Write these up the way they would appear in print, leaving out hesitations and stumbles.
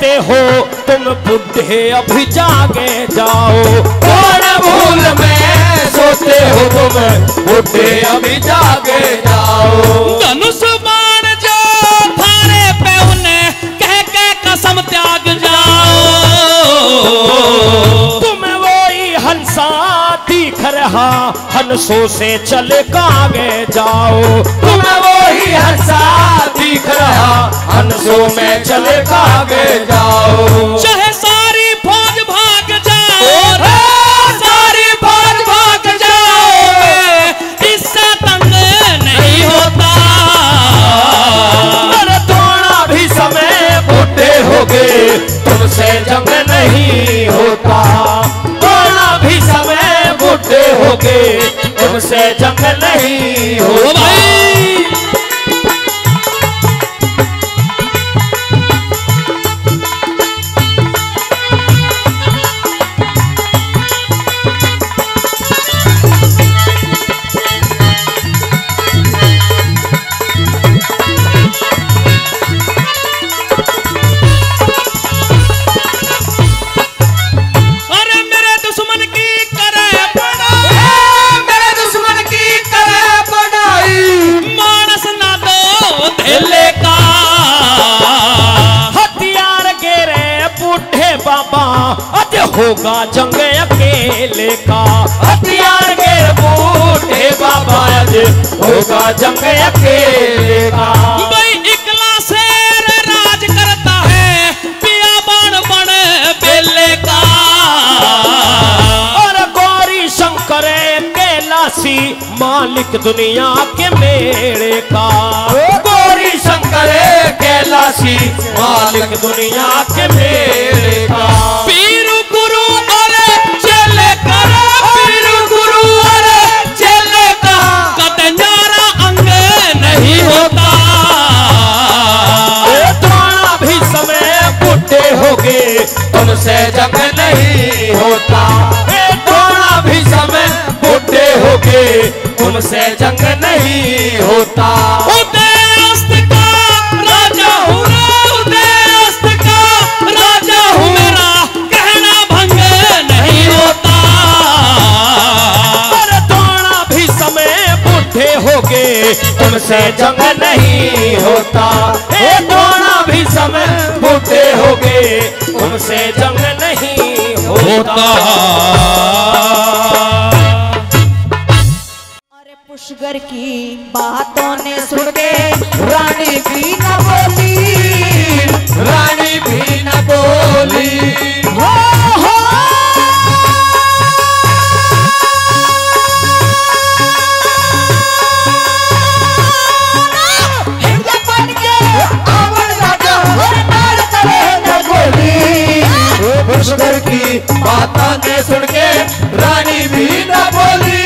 सोते हो तुम बुढ़े अभी जागे जाओ। कौन भूल में सोते हो तुम बुढ़े अभी जागे जाओ। धनुष बाण जो थारे पे उन्हें कह के कसम त्याग जाओ। तुम्हें वही हंसा दिख रहा हंसों से चले कागे जाओ। तुम्हें वही हंसा दिख रहा हंसों में चले कागे जाओ। चाहे सारी फौज भाग जाओ, सारी फौज भाग जाओ, इससे तंग नहीं होता। अरे थोड़ा भी समय बूढ़े होगे तुमसे जंग नहीं होता। थोड़ा भी समय बूढ़े होगे तुमसे जंग नहीं होता। होगा जंग अकेले का। हथियार के बूढ़े बाबा आज होगा जंग अकेले का। भाई इकला शेर राज करता है पिया बाण बन बेले का। और गौरी शंकर कैलाशी मालिक दुनिया के मेरे का। गौरी शंकर कैलाशी मालिक दुनिया के मेरे का। तुमसे जंग नहीं होता। थोड़ा भी समय बूढ़े होगे तुमसे जंग नहीं होता। उदय अस्त का राजा हूँ, उदय अस्त का राजा हूँ, मेरा कहना भंग नहीं होता। पर थोड़ा भी समय बूढ़े होगे तुमसे जंग नहीं होता। थोड़ा भी समय बूढ़े होगे तुमसे जंग नहीं होता। अरे पुष्कर की बातों ने सुन के रानी भी न बोली, रानी भी न बोली। हो हिंद बन के आवन राजा नार चले न बोली। पुष्कर की बातों ने सुन के रानी भी न बोली,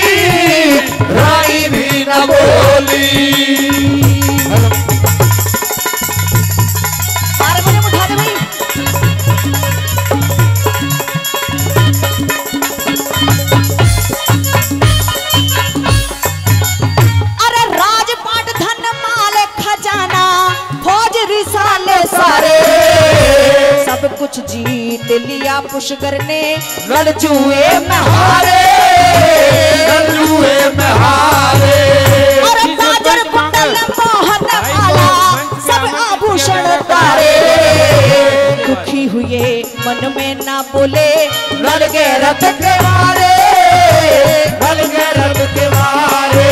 रानी भी न बोली। हारमोनियम उठा दे भाई। अरे राजपाट धन माल खजाना फौज रिसाले सारे सब कुछ जीत लिया पुष्कर ने रणजुए में हारे, रणजुए में हारे। और काजर कुंडल मोहन माला सब आभूषण तारे दुखी हुए मन में ना बोले रण के रथ के मारे, रण के रथ के मारे।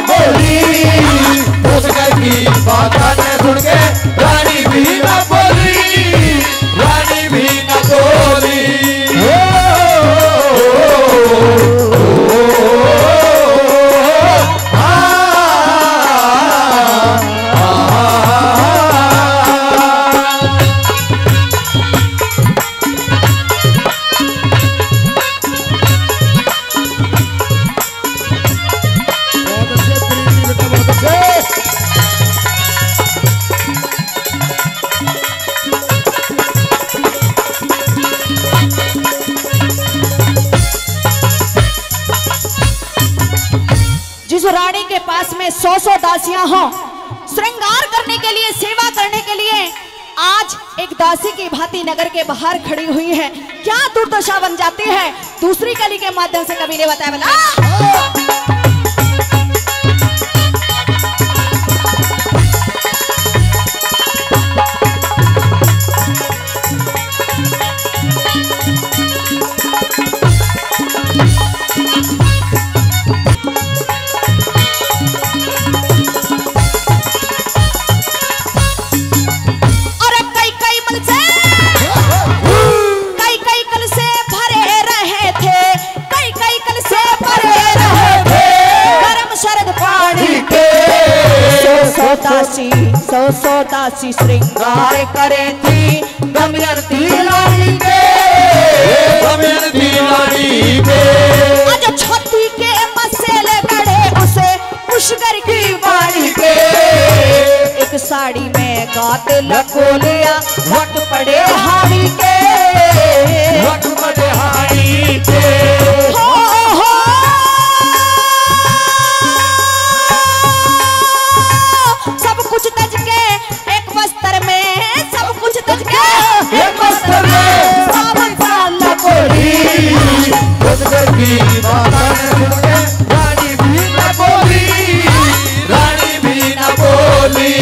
बोले के पास में 100 दासियां हों, श्रृंगार करने के लिए, सेवा करने के लिए आज एक दासी की भांति नगर के बाहर खड़ी हुई है, क्या दुर्दशा बन जाती है। दूसरी कली के माध्यम से कवि ने बताया बना सौ दासी श्रृंगार करे थी दमयंती रानी के, दमयंती रानी के। आज छाती के मसेले गढ़े उसे पुष्कर की वाणी के, एक साड़ी में गात लको लिया वट पड़े हाड़ी के, वट पड़े हाड़ी के। रानी भी न बोली, रानी भी न बोली।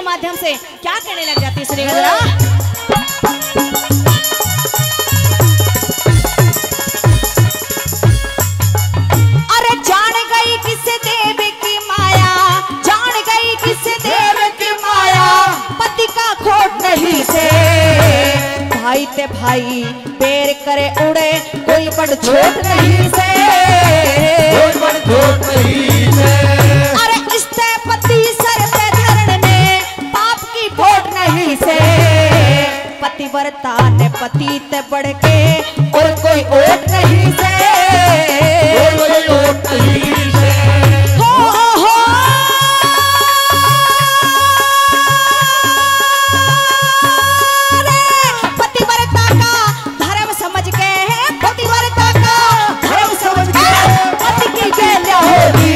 माध्यम से क्या कहने लग जाती है, सुनिएगा जरा। अरे जान गई किसे देव की माया, जान गई किसे देव की माया, पति का खोट नहीं से भाई ते भाई पैर करे उड़े, कोई बड़ छोट नहीं से, कोई बड़ छोट नहीं से। अरे इससे पति सर पे धरने पाप की खोट नहीं से, पतिव्रता ने पति ते बढ़ के और कोई ओट नहीं से, कोई ओट नहीं से। पतिव्रता का धर्म समझ के, पतिव्रता का धर्म समझ के पति की गैल्या होगी।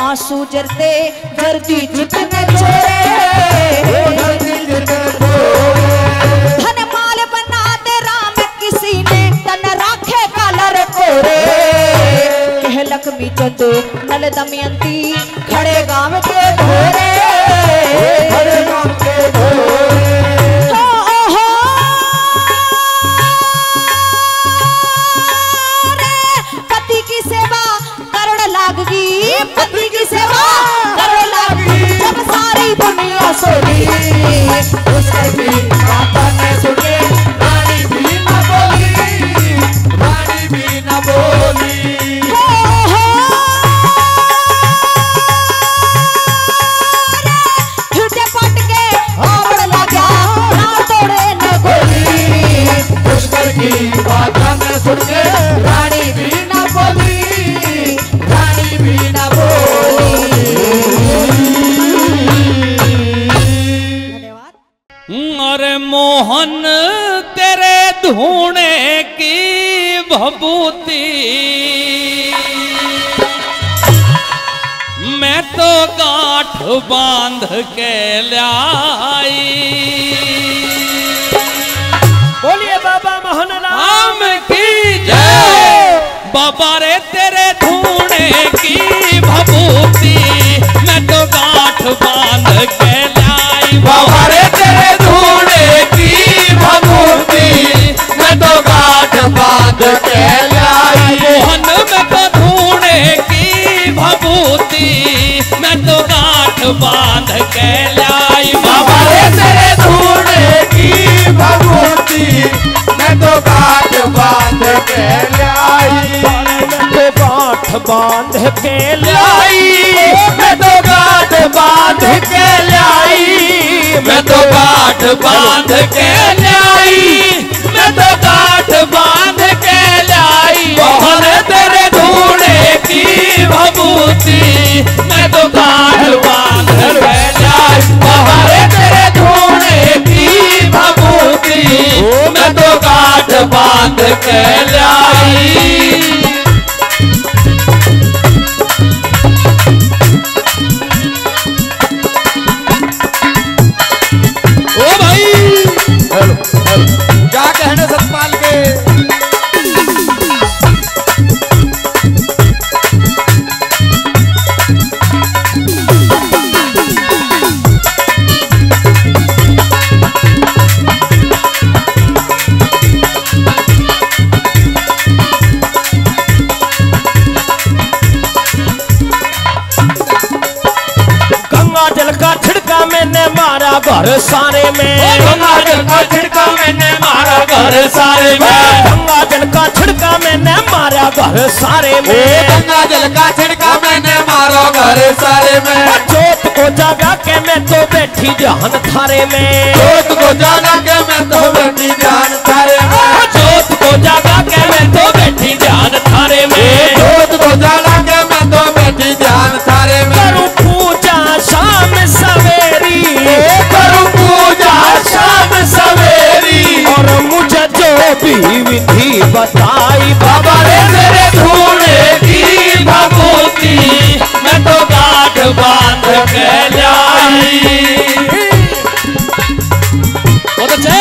आंसू जरते जरती जितने छोरे, धन माल बना दे राम किसी ने, तन राखे कालर कोरे, कह लक्ष्मी चंद नल दमयंती खड़े गांव के ढोरे, खड़े गांव के ढोरे। पति की सेवा करण लागगी, पति की सेवा करो लागी, जब सारी दुनिया सोई उसकी माता ने सुने, रानी भी न बोली, रानी भी न बोली। झूठे पट के आवड़ लगा, ना तोड़े न गोली, पुष्कर की माता ने सुने, रानी भी न बोली, रानी भी न बोली। अरे मोहन तेरे धूने की भभूति मैं तो गांठ बांध के लाई। बोलिए बाबा मोहनलाल हम की जय। बाबा रे तेरे धूने की भभूति मैं तो गांठ बांध के लाई। बाबा रे तेरे धूने की भभूति मैं तो गांठ बांध के लाई। मोहन में तो धूने की भभूति मैं तो गांठ बांध के लाई। बाबा रे तेरे धूने की भभूति मैं तो गांठ बांध के लाई। मैं तो गांठ बांध के लाई। मैं तो गांठ बांध के लाई। मैं तो गांठ बांध के लाई। मैं तो गांठ बांध के लाई। मोहन तेरे धूने की भभूति मैं तो गांठ बांध के लाई। बाबा रे तेरे धूने की भभूति मैं तो गांठ बांध के लाई। ओ भाई क्या कहने सतपाल के। गंगा जल का छिड़का मैंने मारा घर सारे में। गंगा जल का छिड़का मैंने मारा घर सारे में। गंगा जल का छिड़का मैंने मारा घर सारे में। गंगा जल का छिड़का मैंने मारो घर सारे में। जोत को जगा के मैं तो बैठी ध्यान थारे में। जोत को जाना के मैं तो बैठी ध्यान थारे में। जोत को जगा के मैं तो बैठी ध्यान थारे में। जोत को जाना के मैं तो बैठी ध्यान थारे में। करूं पूजा शाम सवेरी। करूं पूजा शाम सवेरी। और मुझे जो भी विधि बताई। बाबा रे तेरे धूने की भभूति मैं तो गांठ बांध के लाई। बहुत अच्छे।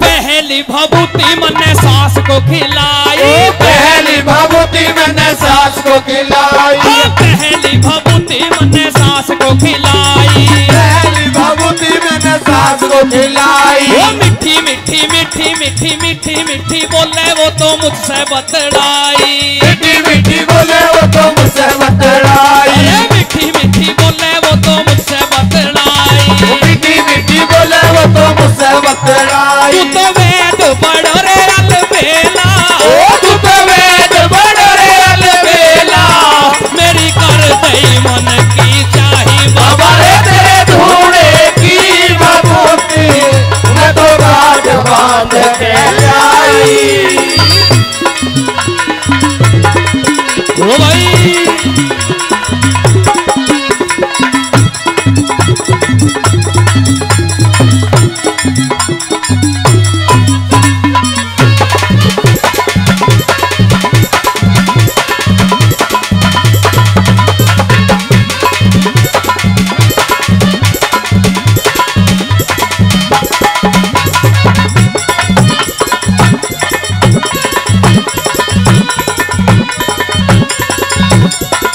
पहली भभूति मैंने सास को खिलाई। पहली भभूति मैंने सास को खिलाई। पहली भभूति मैंने सास को खिलाई। पहली भभूति मैंने सास को खिलाई। वो मिठी मिठी मिठी मिठी मिठी मिठी बोले वो तो मुझसे बतलाई। मीठी मीठी बोले वो तो मुझसे बतलाई। अरे मीठी मीठी बोले वो तो मुझसे बतलाई। मीठी मीठी बोले वो तो मुझसे बतलाई। तू तो वेद बड़ो रे अलबेला। तू तो वेद बड़ो रे अलबेला। मेरी कर दई मन की चाही। बाबा रे तेरे धूने की भभूति मैं तो गांठ बांध के लाई। ओ भाई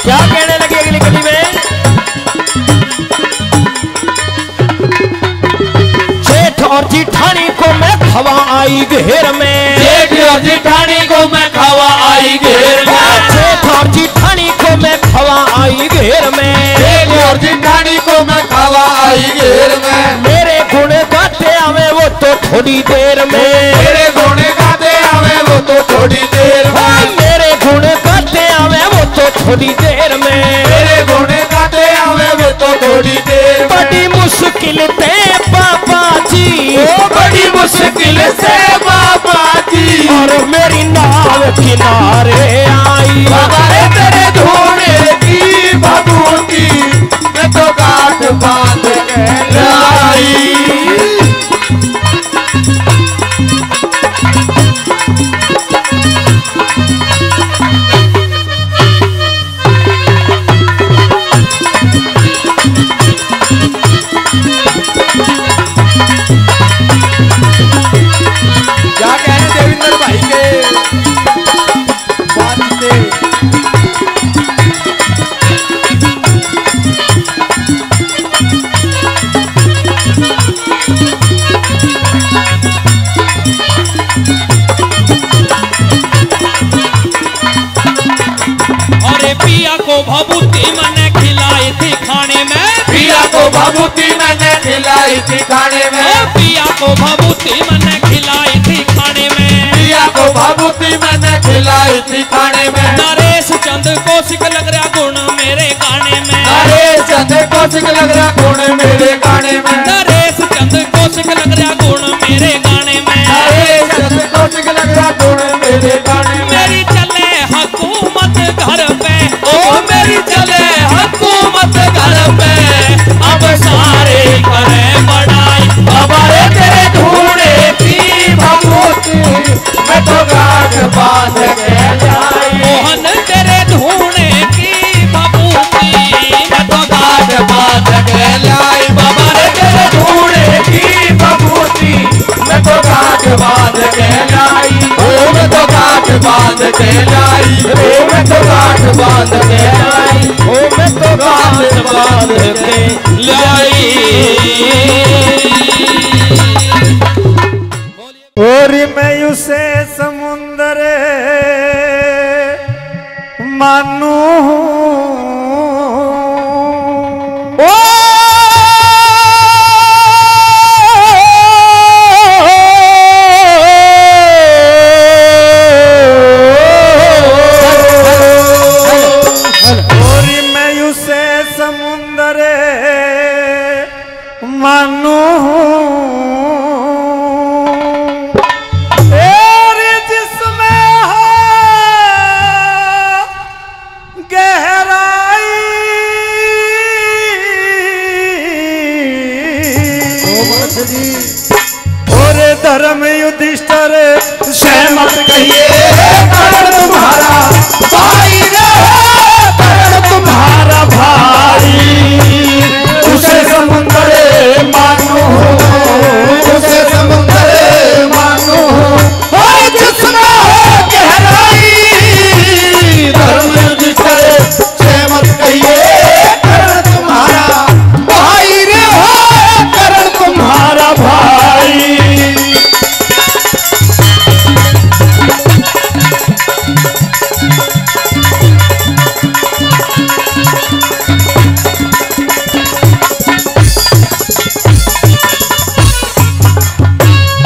क्या कहने लगे अगली कली में। जेठ और जिठानी को मैं खवा आई घेर में। जेठ और जिठानी को मैं खवा आई घेर में। जेठ और जिठानी को मैं खवा आई घेर में। जेठ और जिठानी को मैं खवा आई घेर में। मेरे गुण गाते आवे वो तो थोड़ी देर में। मेरे गुण गाते आवे वो तो थोड़ी देर में। मेरे गुण गाते आवे वो तो थोड़ी देर में। मेरे गुण गाते आवे वो तो थोड़ी देर में। बड़ी मुश्किल ते बाबा जी। बड़ी से बाबा जी, और मेरी नाव किनारे आई। बाबा रे तेरे धूने की भभूति मैं तो गांठ बांध के लाई। क्या कहने देवेंद्र भाई के बात से। अरे पिया को भभूति मैंने खिलाई थी खाने में, पिया को भभूति मैंने खिलाई थी खाने में, पिया को भभूति मैंने खिलाई थी खाने में, पिया को भभूति मैंने खिलाई थी खाने में। नरेश चंद कौशिक लग रहा गुण मेरे गाने में, नरेश चंद कौशिक लग रहा गुण मेरे गाने में, नरेश चंद कौशिक लग रहा गुण मेरे गाने में, नरेश चंद कौशिक लग रहा गुण मेरे गाने में। मेरी चले हुकूमत घर पे, ओ मेरी चले हुकूमत घर पे, अब सारे करें बड़ाई। बाबा रे तेरे धूने की भभूति मैं तो गांठ बांध के लाई। मोहन तेरे धूने की भभूति मैं तो गांठ बांध के लाई। बाबा रे तेरे धूने की भभूति मैं तो गांठ बांध के लाई। ओ मैं तो गांठ बांध के लाई। ओ मैं तो गांठ बांध के लाई। ओ मैं तो गांठ बांध के लाई। और मैं उसे समुंदर मानू ओ और मैं उसे समुंदर मानू और धर्म युधिष्ठिर सहमत कहिए कर्ण तुम्हारा भाई रे, कर्ण तुम्हारा भाई। उसे समुंदर मानो, उसे समुंदर मानो, और जिसमें हो गहराई। धर्म युधिष्ठिर सहमत कहिए कर्ण तुम्हारा भाई रे, हो कर्ण तुम्हारा भाई।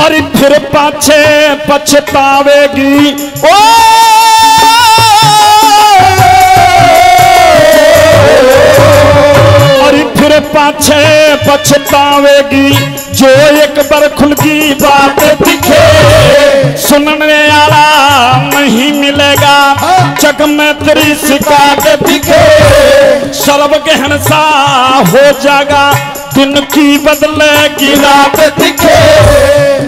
अरे फिर पाछे पछतावेगी ओ अरे फिर पाछे पछतावेगी जो एक बार खुल की बात दिखे। सुनने वाला नहीं मिलेगा जग में तेरी शिकायत दिखे। सर्व गहन सा हो जाएगा दिन की बदलेगी रात दिखे।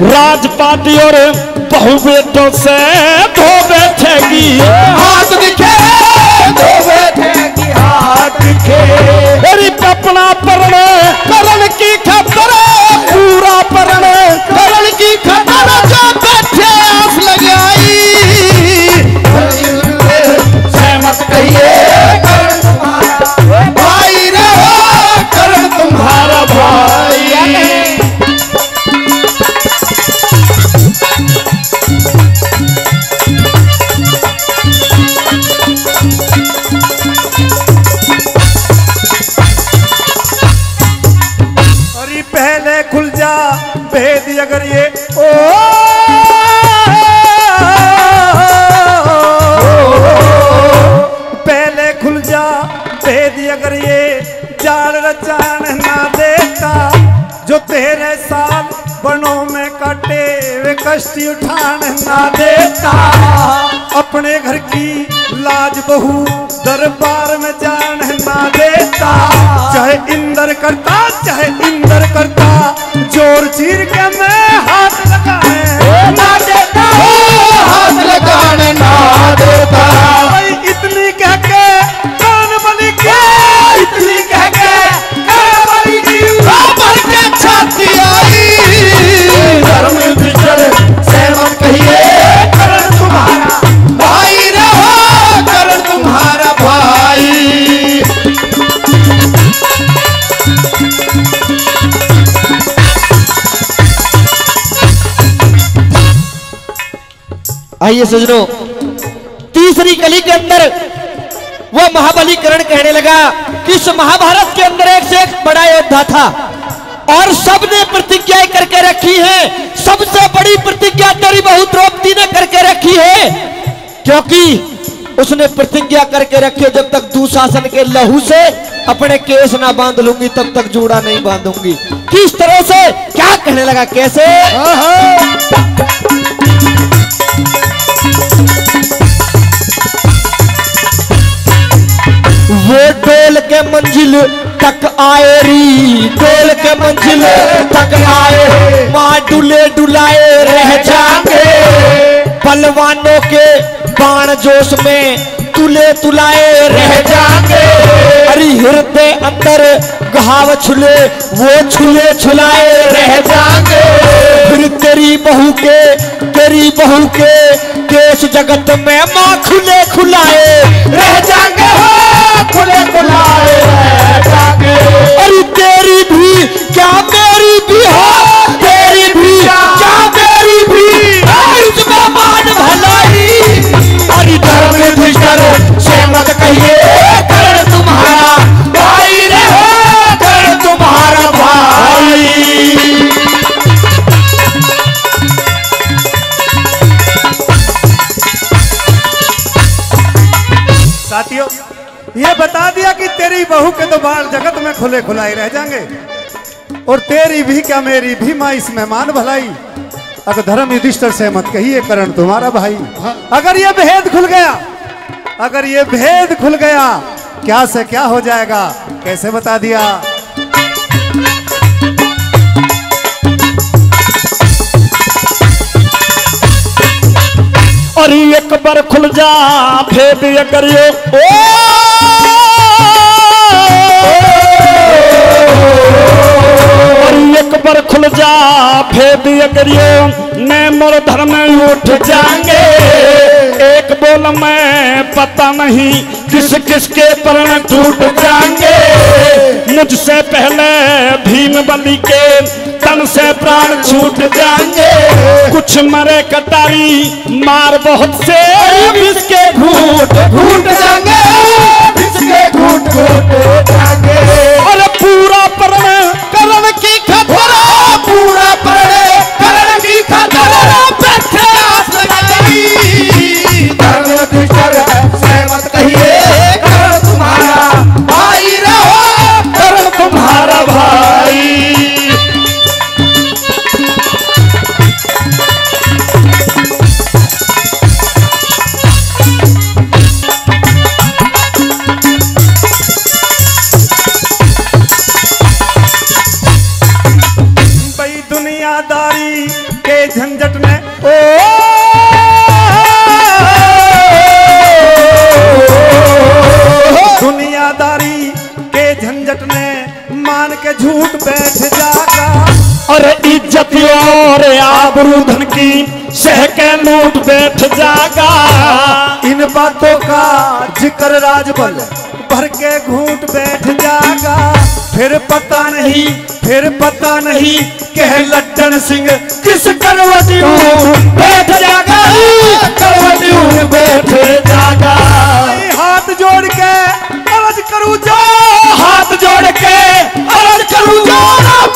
राजपाटी और बहु बेटों से धो बैठेगी हाथ दिखे, दो बैठेगी हाथ दिखे। मेरी कपड़ा परण करण की खतर पूरा परण करण की खतर जो बैठे आस लगाई। सहमत कहिए करण तुम्हारा भाई रे, हो करण तुम्हारा भाई। अरे पहले खुल जा भेद अगर ये ओ पहले खुल जा भेद अगर ये जान रचान ना देता। जो तेरे साथ बनों में काटे वे कष्ट उठान ना देता, अपने घर की लाज बहू दरबार में जान ना देता। चाहे इंद्र करता जोर चीर के मैं हाथ लगाए ना देता, हाथ लगाने ना देता। इतनी कह के कान बलि के, इतनी कह के कान बलि की भर के छाती आई। धर्म विचर से मत कहिए करण तुम्हारा भाई रहो, करण तुम्हारा भाई। आइए सजनों, तीसरी कली के अंदर वो महाबलीकरण कहने लगा कि इस महाभारत के अंदर एक से एक बड़ा योद्धा था और सबने प्रतिज्ञाएं करके रखी है। सबसे बड़ी प्रतिज्ञा तेरी बहू द्रौपदी ने करके रखी है, क्योंकि उसने प्रतिज्ञा करके रखी, जब तक दुशासन के लहू से अपने केस ना बांध लूंगी तब तक जूड़ा नहीं बांधूंगी। किस तरह से, क्या कहने लगा, कैसे? वो डोल के मंजिल तक आए री, डोल के मंजिल तक आए, माँ डुले डुलाए रह जाएंगे। पलवानों के बाण जोश में तुले तुलाए रह जाएंगे। अरे हृदय अंदर घाव छुले, वो छुले छुलाए रह जाएंगे। फिर तेरी बहू के केस जगत में माँ खुले खुलाए रह जाएंगे, खुले खुलाए रह जाएंगे। अरे तेरी भी क्या मेरी भी हो, तेरी भी क्या मेरी भी, इसमें मान भलाई। अरे धर्म विचर से मत कहिए करण तुम्हारा भाई रहो, करण तुम्हारा भाई। साथियों, ये बता दिया कि तेरी बहू के तो बाल जगत में खुले खुलाई रह जाएंगे और तेरी भी क्या मेरी भी माँ इसमें मान भलाई। अगर धर्म युधिष्ठिर से मत कहिए करण तुम्हारा भाई। अगर ये भेद खुल गया, अगर ये भेद खुल गया, क्या से क्या हो जाएगा, कैसे बता दिया? और एक बार खुल जा भेद अगर ये और एक बार खुल जा भेद अगर ये मैं मोर धर्म उठ जाएंगे। एक बोल मैं पता नहीं किस किस के परण टूट जाएंगे। मुझसे पहले भीम बलि के तन से प्राण छूट जाएंगे। कुछ मरे कटारी मार बहुत से, इसके घूट घूट जाएंगे, इसके घूट घूट जाएंगे। और पूरा परण करण की खतरा, पूरा परण करण की खतरा बैठे आस लगाई। धर्म युधिष्ठिर से मत कहिए करण तुम्हारा भाई रहो, करण तुम्हारा भाई। दुनियादारी के झंझट में दुनियादारी के झंझट में मान के झूठ बैठ जागा। और इज्जत और आबरू धन की सह के लूट बैठ जागा। इन बातों का जिक्र राजबल भर के घूट बैठ जागा। फिर पता नहीं कह लट्टन सिंह किस करवटियों बैठ जागा, करवटियों बैठ जागा। हाथ जोड़ के अर्ज करूं जो, हाथ जोड़ के अर्ज करूं जो,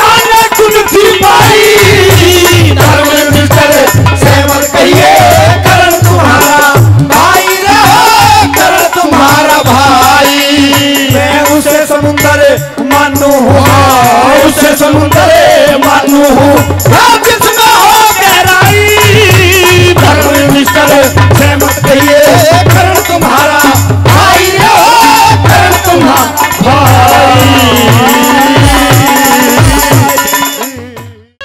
माने कुंती माई। धर्म युधिष्ठिर से मत कहिए करण तुम्हारा भाई रहो, करण तुम्हारा भाई। मैं उसे समुंदर मानू हूँ, उसे समुंदर मानू हूँ, जिसमें हो गहराई।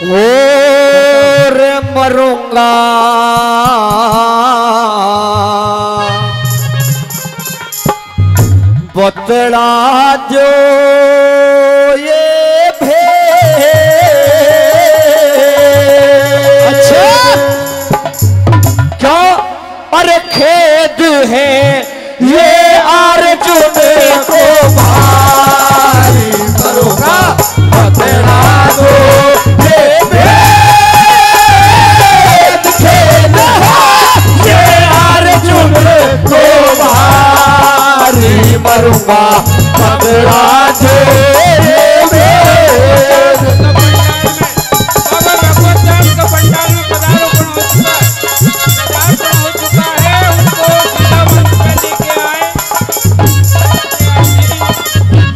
और मरूंगा बतला जो ये भेद। अच्छा क्या? अरे खेद है ये अर्जुन को भारी मरूंगा बतला दो ये भेद। खेद है ये अर्जुन को भारी मरूंगा बतला दो ये भेद। बाबा भगवत का पंडाल में पधारो हो चुका है, उनको सीधा मंच पे लेके आए।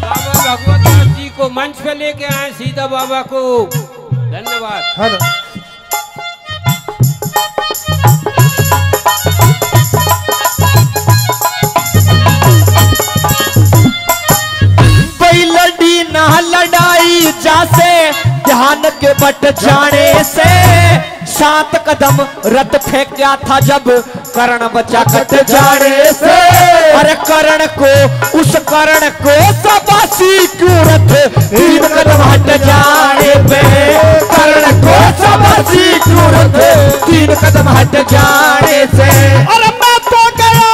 बाबा भगवत जी को मंच पे लेके आए सीधा बाबा को। धन्यवाद। हेलो लड़ी ना लड़ाई जासे ध्यान के बट जाने से। 7 कदम रथ फेंका था जब कर्ण बचा कट जाने से। अरे कर्ण को उस कर्ण को सबासी क्यों रथ 3 कदम हट जाने पे। कर्ण को सबासी क्यों रथ 3 कदम हट जाने से। अरे मैं तो गया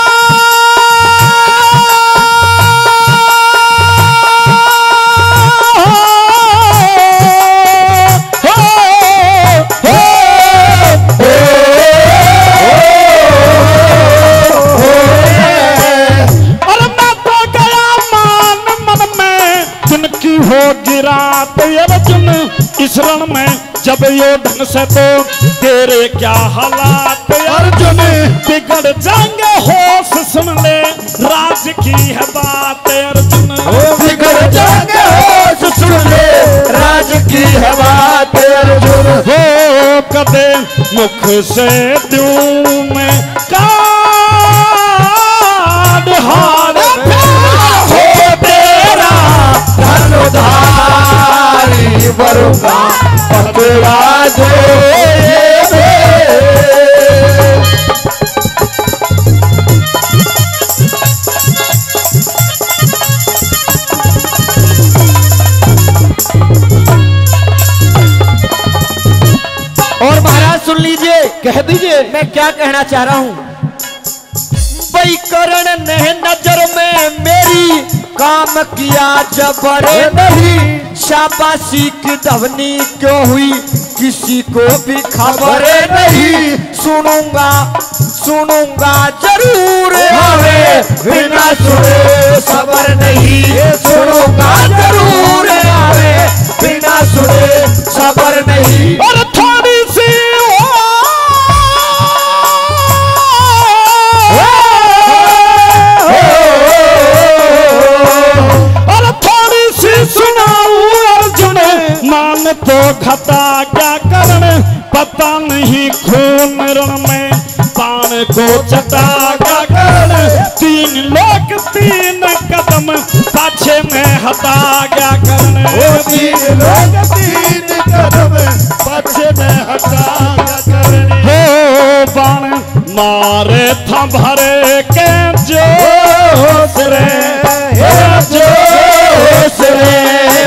रात अर्जुन इस रण में जब यो ढंग से तो तेरे क्या हालात अर्जुन बिगड़ जाएंगे। होश सुन ले राज की है बात अर्जुन। बिगड़ जाएंगे होश सुन ले राज की है बात अर्जुन। हो कदे मुख से दूं मैं काट हार हो तेरा धनुधारी मरूंगा बतला दो ये भेद। और महाराज सुन लीजिए, कह दीजिए मैं क्या कहना चाह रहा हूं। भाई करण ने नजर में मेरी काम किया जबर नहीं। शाबाशी की धवनी क्यों हुई किसी को भी खबर नहीं। सुनूंगा जरूर आवे बिना सुने खबर नहीं। सुनूंगा जरूर आवे बिना सुने खबर नहीं। और थोड़ी सी मान तो खता क्या करण पता नहीं खून रण में बाण को चटा क्या करण। 3 लोग 3 कदम पाछे में हटा क्या करण। 3 लोग 3 कदम पाछे में हटा क्या करण। हो बाण मारे था भरे के जोश रे जोश रे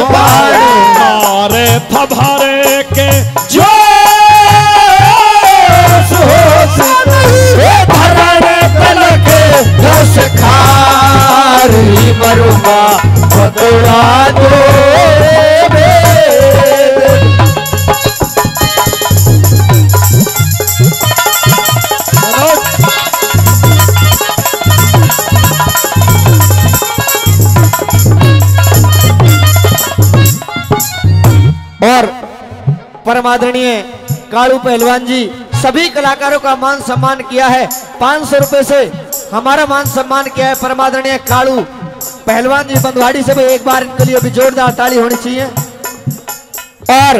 बाण मारे था भरे के जोश होश भरने पलक होश खारी मरूंगा बतला दो ये भेद। और परमादरणीय कालू पहलवान जी सभी कलाकारों का मान सम्मान किया है। 500 रुपए से हमारा मान सम्मान किया है परमादरणीय कालू पहलवान जी बंधवाड़ी से भी। एक बार इनके लिए भी जोरदार ताली होनी चाहिए। और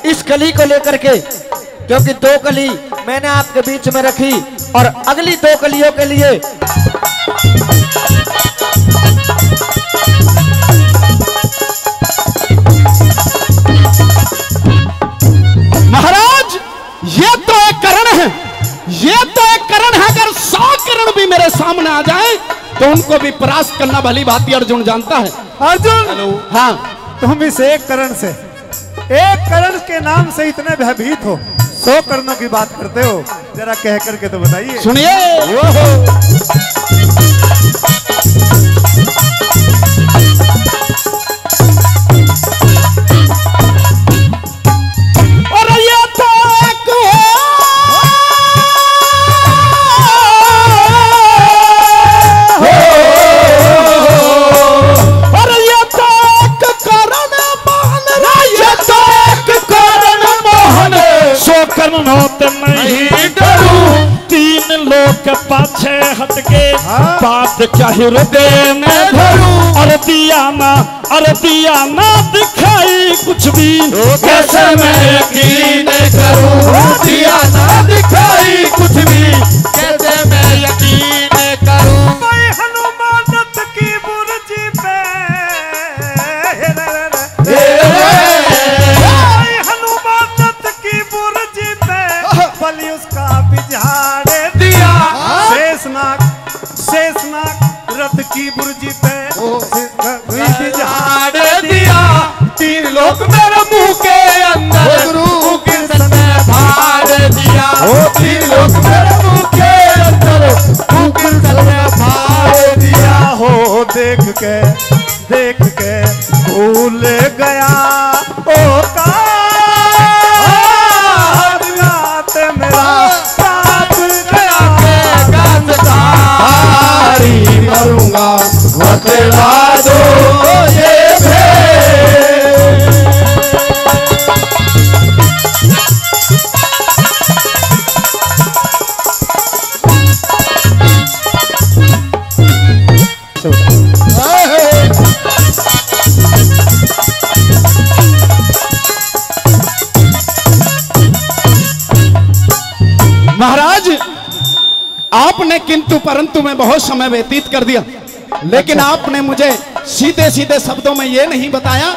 इस कली को लेकर के, क्योंकि 2 कली मैंने आपके बीच में रखी और अगली 2 कलियों के लिए मेरे सामने आ जाए तो उनको भी परास्त करना भली भांति अर्जुन जानता है। अर्जुन, हाँ, तुम इस एक करण के नाम से इतने भयभीत हो, 100 करणों की बात करते हो, जरा कह करके तो बताइए। सुनिए। और ये तो एक और ये तो एक करण मोहन, ये तो एक करण मोहन, 100 करण होते नहीं डरूं, 3 लोग पाछे हटके बात क्या हृदय में धरूं, और दिया ना दिखाई कुछ भी, कैसे मैं यकीन करूं, दिया ना दिखाई कुछ भी, कैसे मैं यकीन करूं। हनुमानत की बुर्जी पे, हनुमानत की बुर्जी पे बलि उसका बिझाड़ दिया, शेषनाग रथ की बुर्जी पे बिझाड़ दिया, 3 लोग मेरे मुंह के अंदर कीर्तन में फाड़ दिया, 3 लोग मेरे मुंह के अंदर कीर्तन में फाड़ दिया। हो देख के भूल गया ओ कात मेरा साथ गया तारी मरूंगा बतला दो ये महाराज, आपने किंतु परंतु में बहुत समय व्यतीत कर दिया, लेकिन आपने मुझे सीधे सीधे शब्दों में यह नहीं बताया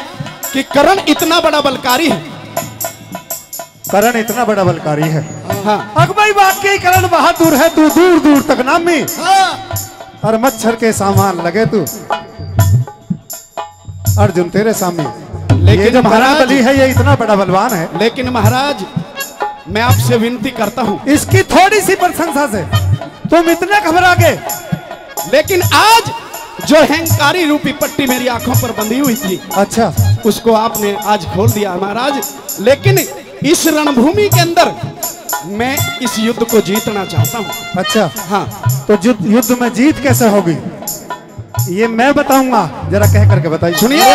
कि करण इतना बड़ा बलकारी है। करण इतना बड़ा बलकारी है। हाँ, अकबई वाकई करण बहादुर है, तू दूर दूर तक नामी, और मच्छर के सामान लगे तू अर्जुन तेरे सामने। लेकिन ये जो महाराज, बली है ये इतना बड़ा बलवान है। लेकिन महाराज मैं आपसे विनती करता हूं, इसकी थोड़ी सी प्रशंसा से तुम इतने घबरा गए। लेकिन आज जो अहंकारी रूपी पट्टी मेरी आंखों पर बंधी हुई थी, अच्छा, उसको आपने आज खोल दिया महाराज। लेकिन इस रणभूमि के अंदर मैं इस युद्ध को जीतना चाहता हूं। अच्छा, हाँ, तो युद्ध में जीत कैसे होगी ये मैं बताऊंगा, जरा कह करके बताइए। सुनिए।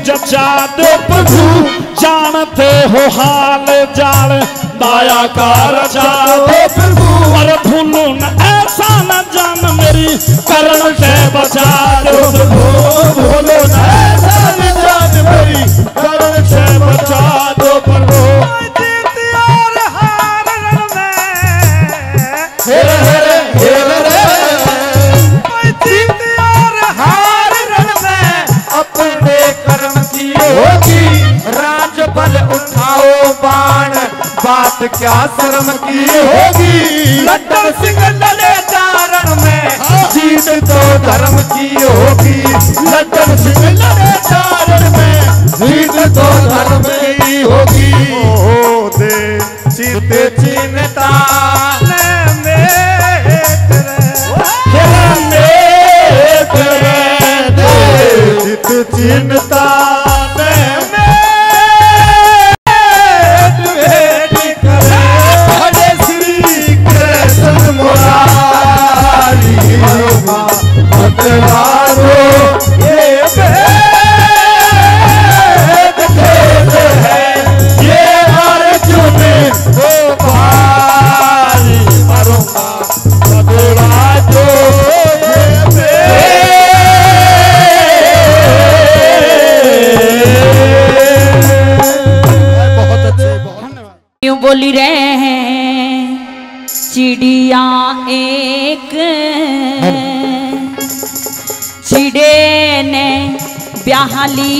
जचा दो प्रभु, जानते हो हाल जाल दाया का रचा दो प्रभु, और भूलो न ऐसा न जान मेरी करण से बचा दो प्रभु, भूलो न ऐसा न जान मेरी करण से बचा दो प्रभु। बल उठाओ बाण, बात क्या शर्म की होगी, लड्डन सिंह लड़े चारण में, जीत तो धर्म की होगी, लड्डन सिंह लड़े चारण में, जीत तो धर्म की होगी। ओ दे चिते चिन्ता चित चिन्ता ये अर्जुन बोली रे चिड़िया एक चिड़े ने ब्याहली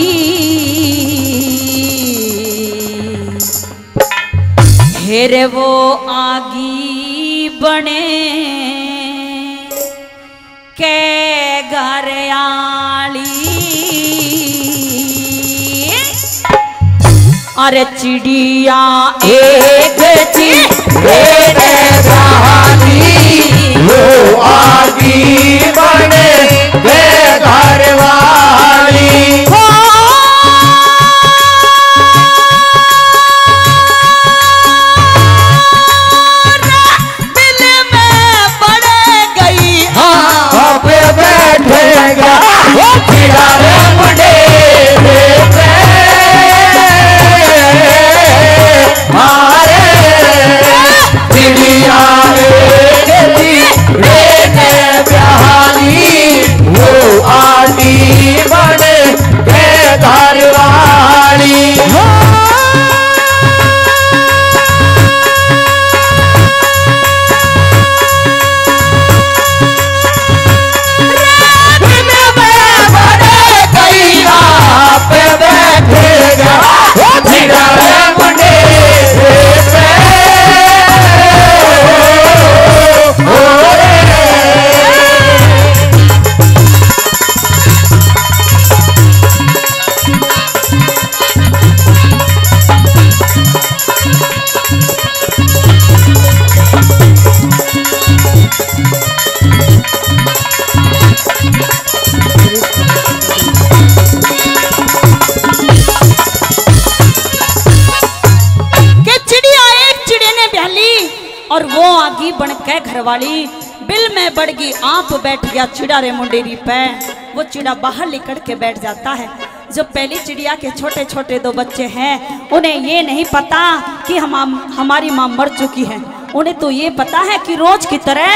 फिर वो आगी बने के घर आली। अरे चिड़िया एक वो आगी बने वे घर वाली। दिल में पड़ गई आप बैठेगा वो खिलारे मुंडे मारे चिड़िया वो आटी बने के घर वाली। बैठेगा मुंडे और वो आगी बन के घरवाली। बिल में बढ़ गई आप बैठ गया चिड़ा रे मुंडेरी पे। वो चिड़ा बाहर निकल के बैठ जाता है। जो पहली चिड़िया के छोटे छोटे दो बच्चे हैं उन्हें ये नहीं पता कि हमारी माँ मर चुकी है। उन्हें तो ये पता है कि रोज की तरह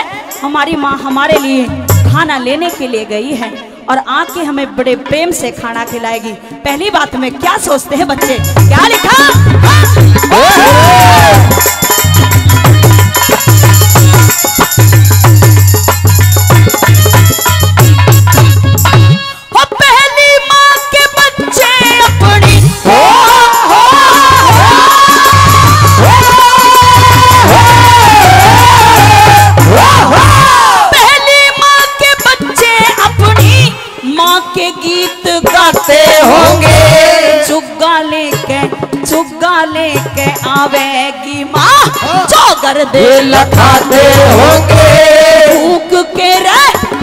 हमारी माँ हमारे लिए खाना लेने के लिए गई है और आके हमें बड़े प्रेम से खाना खिलाएगी। पहली बात में क्या सोचते हैं बच्चे, क्या लिखा? पहली माँ के बच्चे अपनी पहली माँ के बच्चे अपनी माँ के गीत गाते होंगे। चुग्गा लेके आवेगी माँ चौगर दे लखाते होंगे।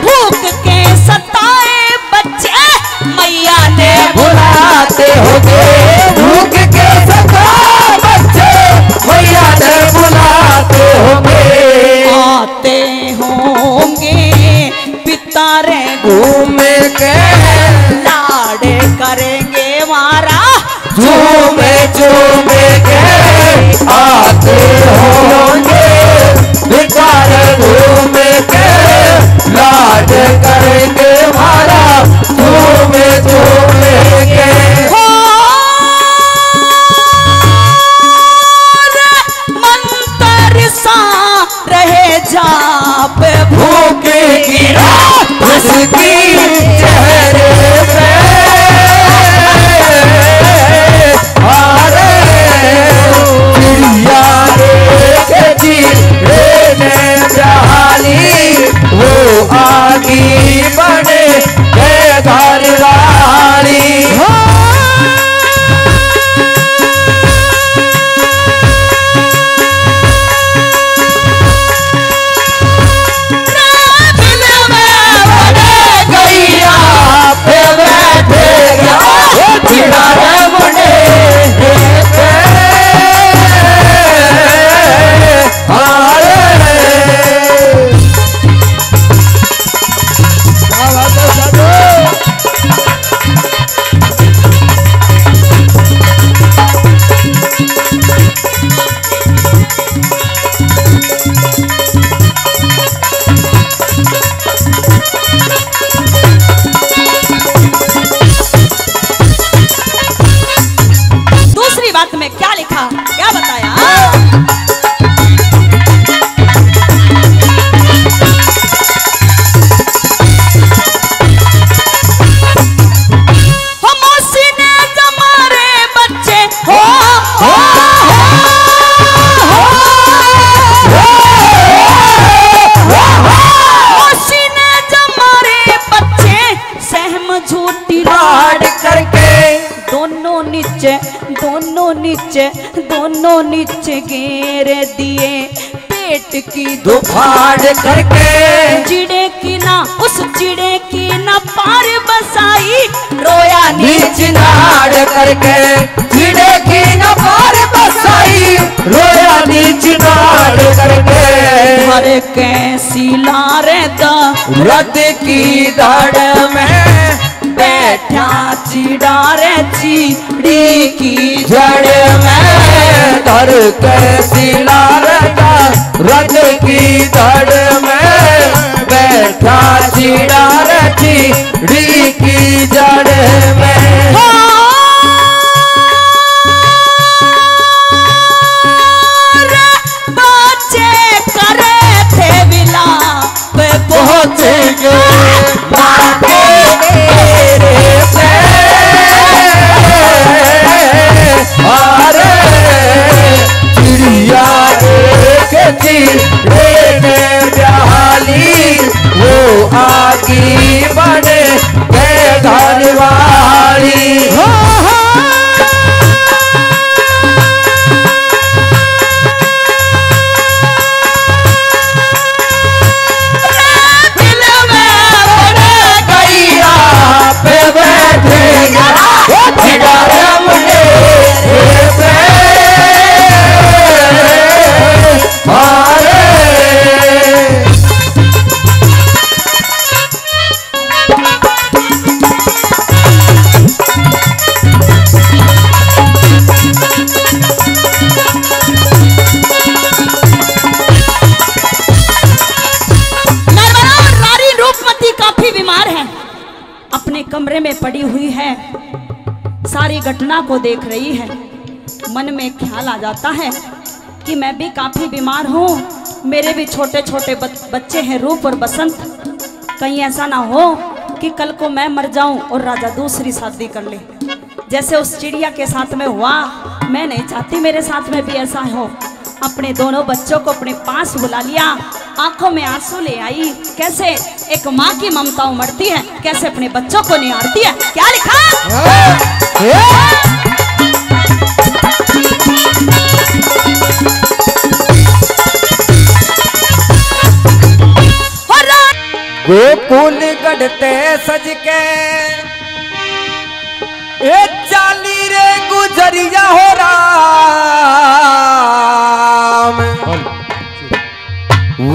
भूख के सताए बच्चे मैया ने बुलाते होंगे। भूख के सताए बच्चे मैया ने बुलाते होंगे। आते होंगे पिता रे घूम के लाड़ करेंगे मारा झूमे झूमे के आते होंगे। बेकार घूम के लाड करेंगे मारा झूमे झूमे के। मंत्र सा रहे जाप भूख गिरा उसकी चेहरे पे। दोनों नीचे घेर दिए। पेट की दुफाड़ करके चिड़े की ना उस चिड़े की ना पार बसाई, रोया नीच नाड़ करके चिड़े की न पार बसाई, रोया नीच नाड़ करके। हर कैसी लारे रद की दड़ में बैठा चिड़ारे चिड़ी की जड़ में, धर कैसी लारता रद की दड़ में बैठा चिड़ा चिड़ी की जड़ में। बच्चे करे थे विलाप पहुँचेंगे बाटे मेरे से, अरे चिड़िया एक चिड़े ने डाली, वो आगे बढ़े गए घर वाली। कमरे में पड़ी हुई है, सारी घटना को देख रही है। मन में ख्याल आ जाता है कि मैं भी काफी बीमार हूँ, मेरे भी छोटे छोटे बच्चे हैं रूप और बसंत। कहीं ऐसा ना हो कि कल को मैं मर जाऊं और राजा दूसरी शादी कर ले, जैसे उस चिड़िया के साथ में हुआ। मैं नहीं चाहती मेरे साथ में भी ऐसा हो। अपने दोनों बच्चों को अपने पास बुला लिया, आंखों में आंसू ले आई। कैसे एक माँ की ममता उमड़ती है, कैसे अपने बच्चों को निहारती है। क्या लिखा? गोकुल गढ़ते सज के ए चाली रे गुजरिया हो राम,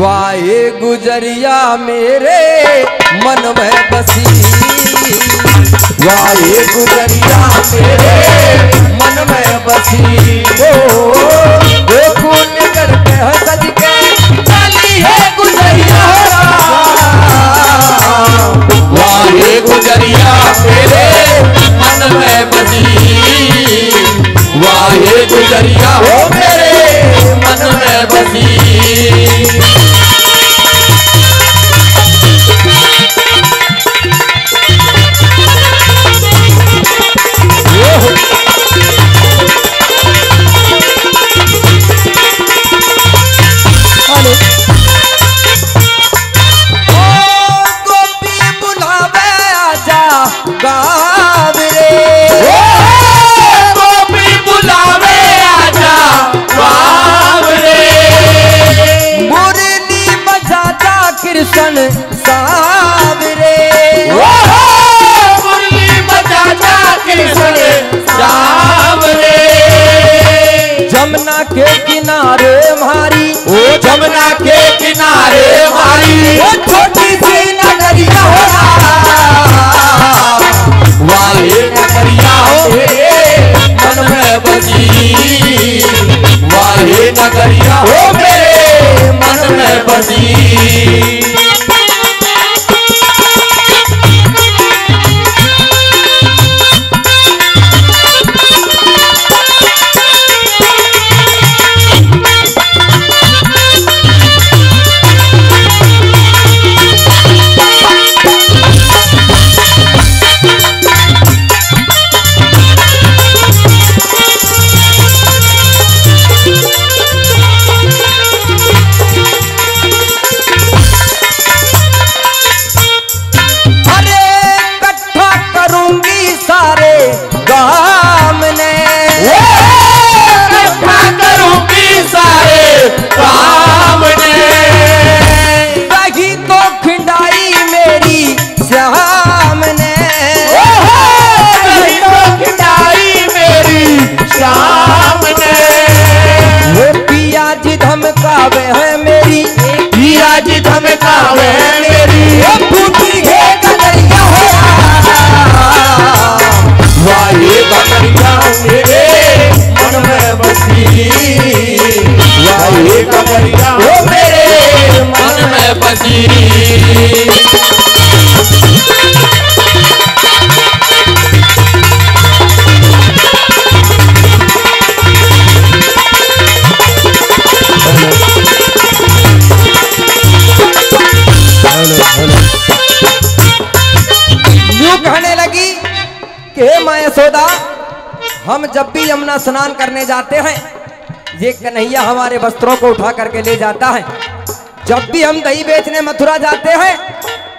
वाहे गुजरिया मेरे मन में बसी, वाहे गुजरिया मेरे मन में बसी। गोकुल गढ़ते सज के चाली है गुजरिया हो राम, वाहे गुजरिया मेरे मन में बसी, वाहे गुजरिया हो मेरे मन में बसी। गाँव रे गोपी बुलावे आजा गाँव रे, मुरली बजाता कृष्ण सावरे, मुरली बजाता कृष्ण सावरे। जमुना के किनारे मारी, ओ जमुना के किनारे मारी, वो छोटी सी नगरिया हो वाहे नगरिया हो मेरे मन में बसी, वाहे नगरिया हो मेरे मन में बसी। गाम ने काम ने। रही तो खिंडाई मेरी शाम ने, रही तो खिंडाई मेरी शाम ने। वो पिया जी धमकावे है मेरी, पिया जी धमकावे मेरी, फूटी है कन्हैया वाही कन्हैया मेरे मन में बसी, वाही कन्हैया वो मेरे मन में बसी। यूं कहने लगी कि हे माँ यशोदा, हम जब भी यमुना स्नान करने जाते हैं, ये कन्हैया हमारे वस्त्रों को उठा करके ले जाता है। जब भी हम दही बेचने मथुरा जाते हैं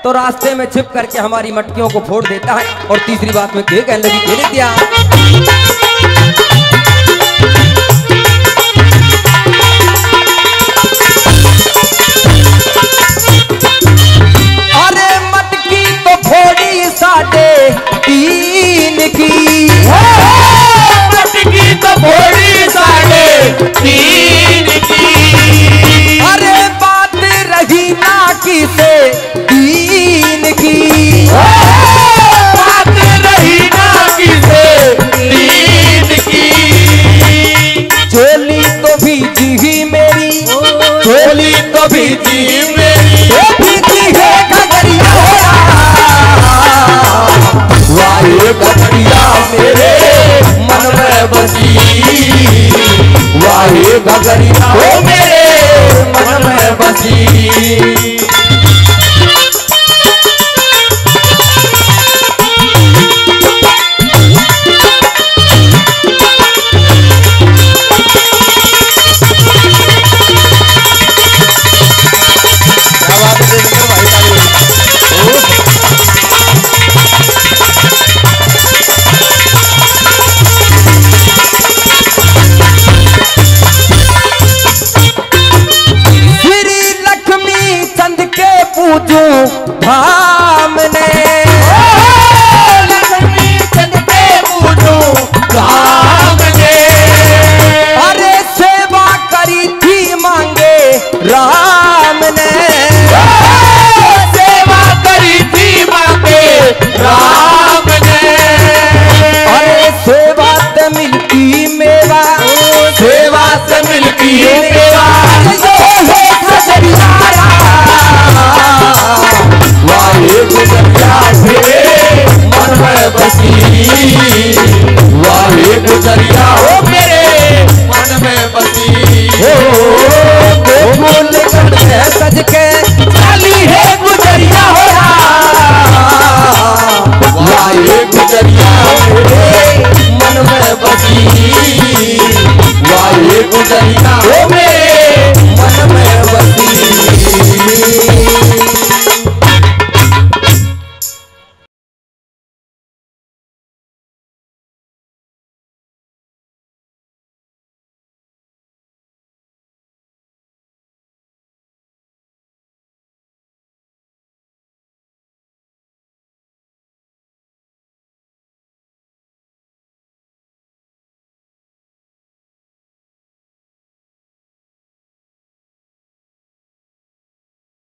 तो रास्ते में छिप करके हमारी मटकियों को फोड़ देता है। और तीसरी बात में क्या कहने लगी, खेल दिया अरे मटकी तो फोड़ी 3.5 की, मटकी तो फोड़ी 3.5 की। अरे बात रही ना की से 3 की, बात रही ना की से 3 की। चोली तो भीजी ही मेरी, चोली तो भीजी मेरी, भीजी है घगरिया वाही कन्हैया मेरे मन में बसी, वाही कन्हैया